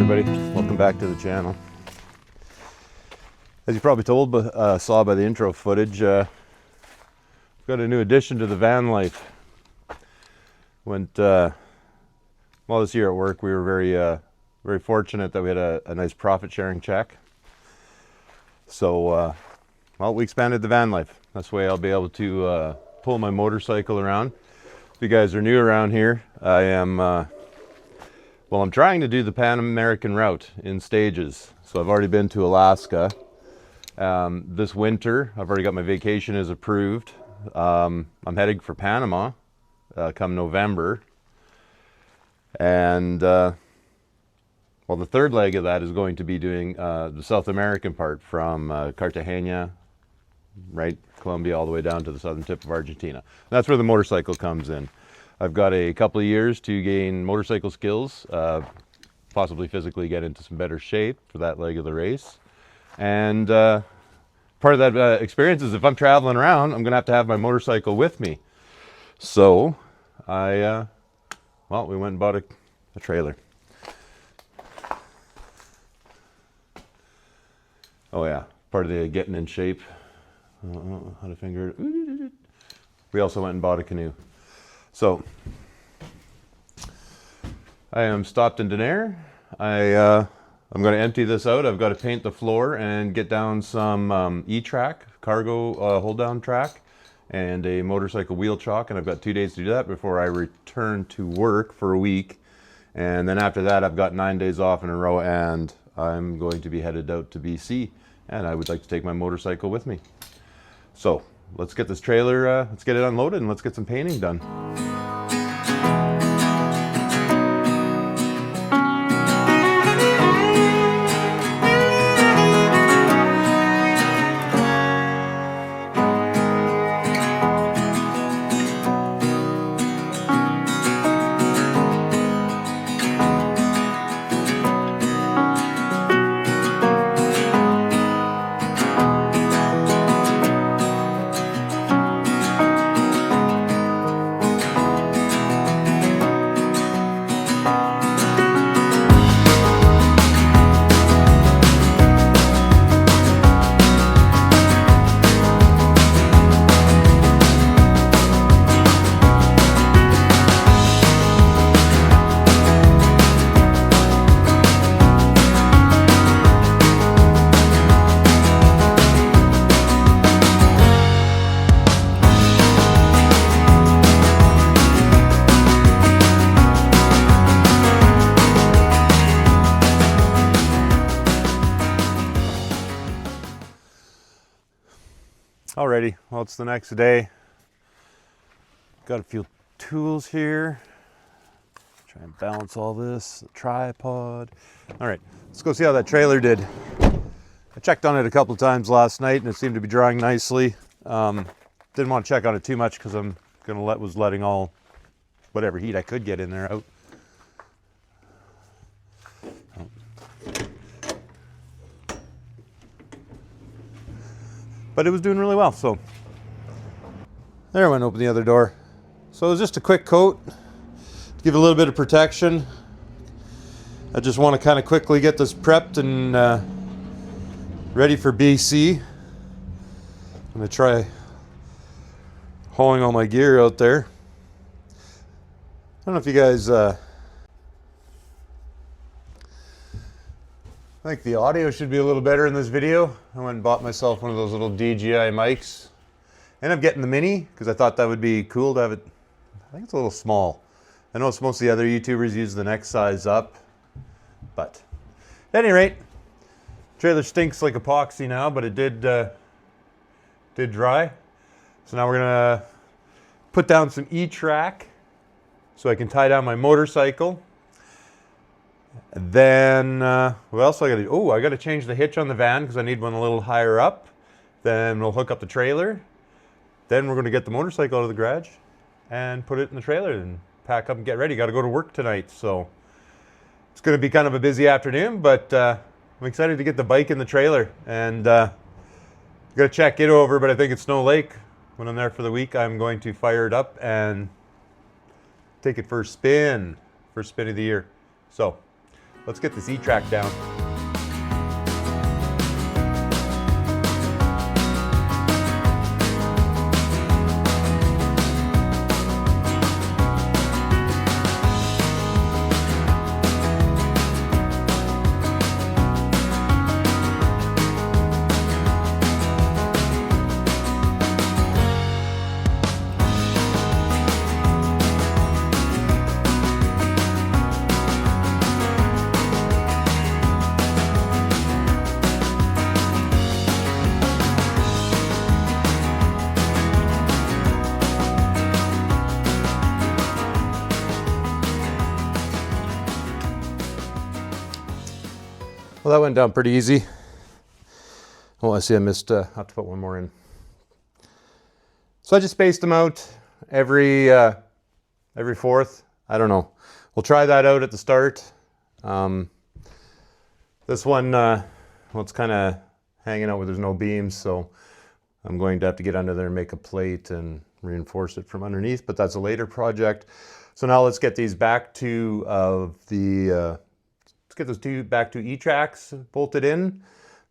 everybody, welcome back to the channel. As you probably saw by the intro footage, we've got a new addition to the van life. Well, this year at work we were very fortunate that we had a nice profit sharing check. So well, we expanded the van life. That's the way I'll be able to pull my motorcycle around. If you guys are new around here, I am well, I'm trying to do the Pan American route in stages. So I've already been to Alaska. This winter, I've already got my vacation is approved. I'm heading for Panama come November. And well, the third leg of that is going to be doing the South American part from Cartagena, right, Colombia, all the way down to the southern tip of Argentina. That's where the motorcycle comes in. I've got a couple of years to gain motorcycle skills, possibly physically get into some better shape for that leg of the race. And part of that experience is if I'm traveling around, I'm going to have my motorcycle with me. So well, we went and bought a trailer. Oh yeah, part of the getting in shape. How to finger it. We also went and bought a canoe. So I am stopped in Denair. I'm going to empty this out. I've got to paint the floor and get down some E-track, cargo hold-down track, and a motorcycle wheel chock. And I've got 2 days to do that before I return to work for a week. And then after that, I've got 9 days off in a row, and I'm going to be headed out to BC. And I would like to take my motorcycle with me. So let's get this trailer, let's get it unloaded, and let's get some painting done. Alrighty, well, it's the next day. Got a few tools here. Try and balance all this, the tripod. All right, let's go see how that trailer did. I checked on it a couple of times last night and it seemed to be drying nicely. Didn't want to check on it too much because I'm was letting all whatever heat I could get in there out. But it was doing really well, so there I went and opened the other door. So it was just a quick coat to give it a little bit of protection. I just want to kind of quickly get this prepped and ready for BC. I'm going to try hauling all my gear out there. I don't know if you guys I think the audio should be a little better in this video. I went and bought myself one of those little DJI mics. Ended up getting the mini because I thought that would be cool to have it. I think it's a little small. I know most of the other YouTubers use the next size up. But at any rate, trailer stinks like epoxy now, but it did dry. So now we're gonna put down some E-track so I can tie down my motorcycle. Then, what else I got to do? Oh, I got to change the hitch on the van because I need one a little higher up. Then we'll hook up the trailer. Then we're going to get the motorcycle out of the garage and put it in the trailer and pack up and get ready. Got to go to work tonight, so it's going to be kind of a busy afternoon, but I'm excited to get the bike in the trailer. And got to check it over, but I think at Snow Lake, when I'm there for the week, I'm going to fire it up and take it for a spin. First spin of the year. So let's get this E-track down. Well, that went down pretty easy. Oh, I see I missed, I have to put one more in. So I just spaced them out every fourth. I don't know. We'll try that out at the start. This one, well, it's kind of hanging out where there's no beams, so I'm going to have to get under there and make a plate and reinforce it from underneath, but that's a later project. So now let's get these back to let's get those two back to E-tracks bolted in.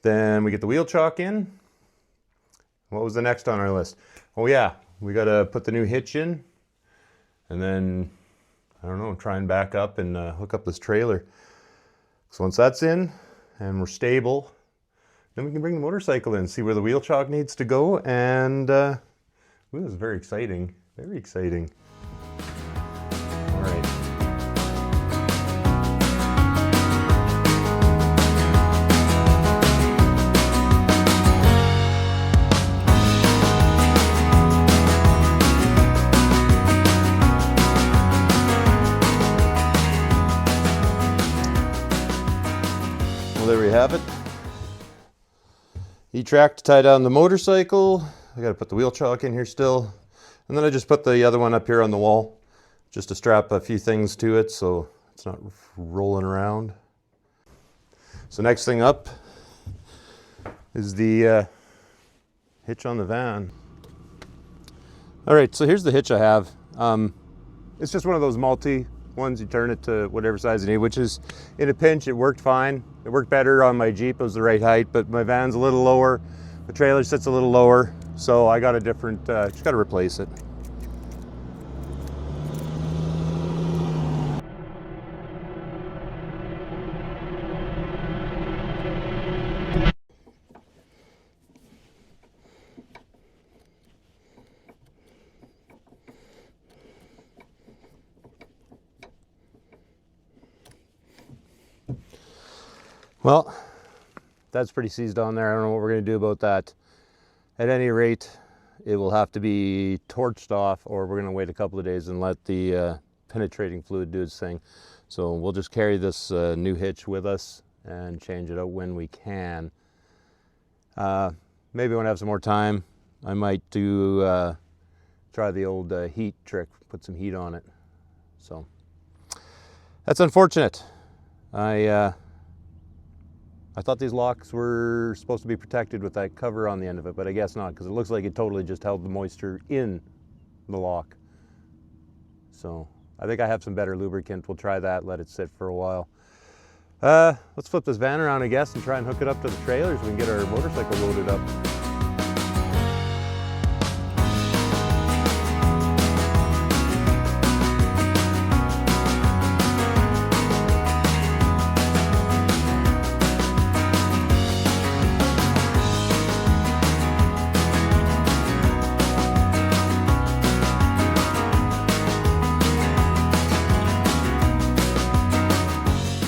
Then we get the wheel chock in. What was the next on our list? Oh yeah, we got to put the new hitch in, and then, I don't know, try and back up and hook up this trailer. So once that's in and we're stable, then we can bring the motorcycle in, see where the wheel chock needs to go, and ooh, this is very exciting, very exciting. All right. Well, there we have it. E-track to tie down the motorcycle. I got to put the wheel chock in here still. And then I just put the other one up here on the wall just to strap a few things to it so it's not rolling around. So next thing up is the hitch on the van. All right, so here's the hitch I have. It's just one of those multi ones. You turn it to whatever size you need, which is, in a pinch, it worked fine. It worked better on my Jeep. It was the right height, but my van's a little lower. The trailer sits a little lower, so I got a different, just got to replace it. Well, that's pretty seized on there. I don't know what we're going to do about that. At any rate, it will have to be torched off, or we're going to wait a couple of days and let the penetrating fluid do its thing. So we'll just carry this new hitch with us and change it out when we can. Maybe when I have some more time, I might do try the old heat trick, put some heat on it. So that's unfortunate. I thought these locks were supposed to be protected with that cover on the end of it, but I guess not, because it looks like it totally just held the moisture in the lock. So I think I have some better lubricant. We'll try that, let it sit for a while. Let's flip this van around, I guess, and try and hook it up to the trailer so we can get our motorcycle loaded up.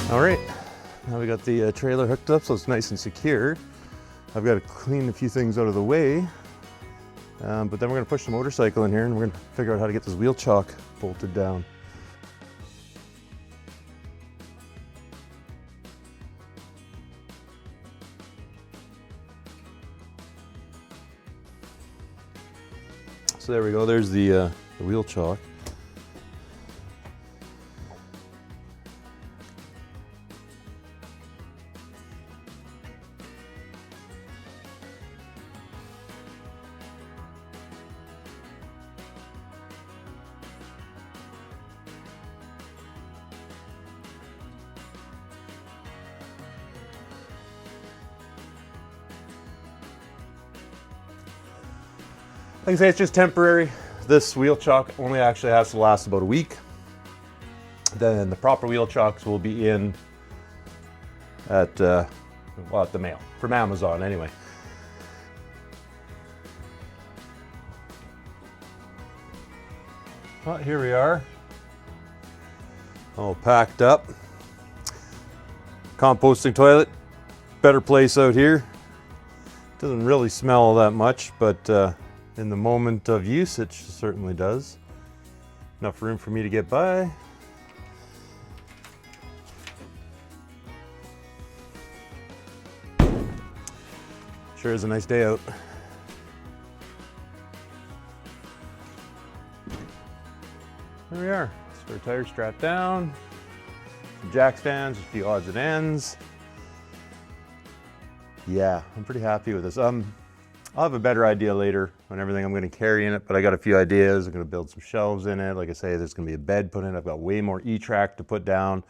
All right, now we got the trailer hooked up so it's nice and secure. I've got to clean a few things out of the way, but then we're going to push the motorcycle in here and we're going to figure out how to get this wheel chock bolted down. So there we go, there's the wheel chock. Like I say, it's just temporary. This wheel chock only actually has to last about a week. Then the proper wheel chocks will be in at the mail, from Amazon anyway. Well, here we are, all packed up. Composting toilet, better place out here. Doesn't really smell all that much, but in the moment of use, it certainly does. Enough room for me to get by. Sure is a nice day out. There we are. Spare tire strapped down. Some jack stands, a few odds and ends. Yeah, I'm pretty happy with this. I'll have a better idea later on everything I'm going to carry in it, but I got a few ideas. I'm going to build some shelves in it. Like I say, there's going to be a bed put in. I've got way more E-track to put down,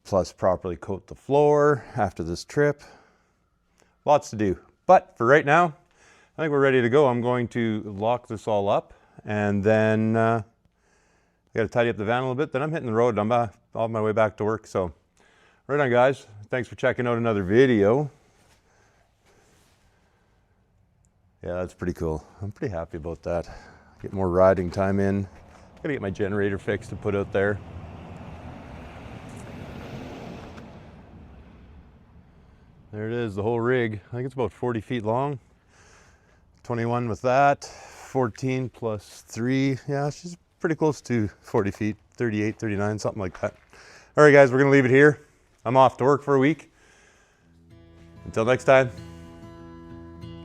plus properly coat the floor after this trip. Lots to do. But for right now, I think we're ready to go. I'm going to lock this all up, and then I got to tidy up the van a little bit. Then I'm hitting the road. I'm on my way back to work. So right on, guys. Thanks for checking out another video. Yeah, that's pretty cool. I'm pretty happy about that. Get more riding time in. Gotta get my generator fixed to put out there. There it is, the whole rig. I think it's about 40 feet long. 21 with that, 14 plus 3. Yeah, she's pretty close to 40 feet, 38, 39, something like that. All right, guys, we're gonna leave it here. I'm off to work for a week. Until next time,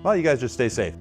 well, you guys just stay safe.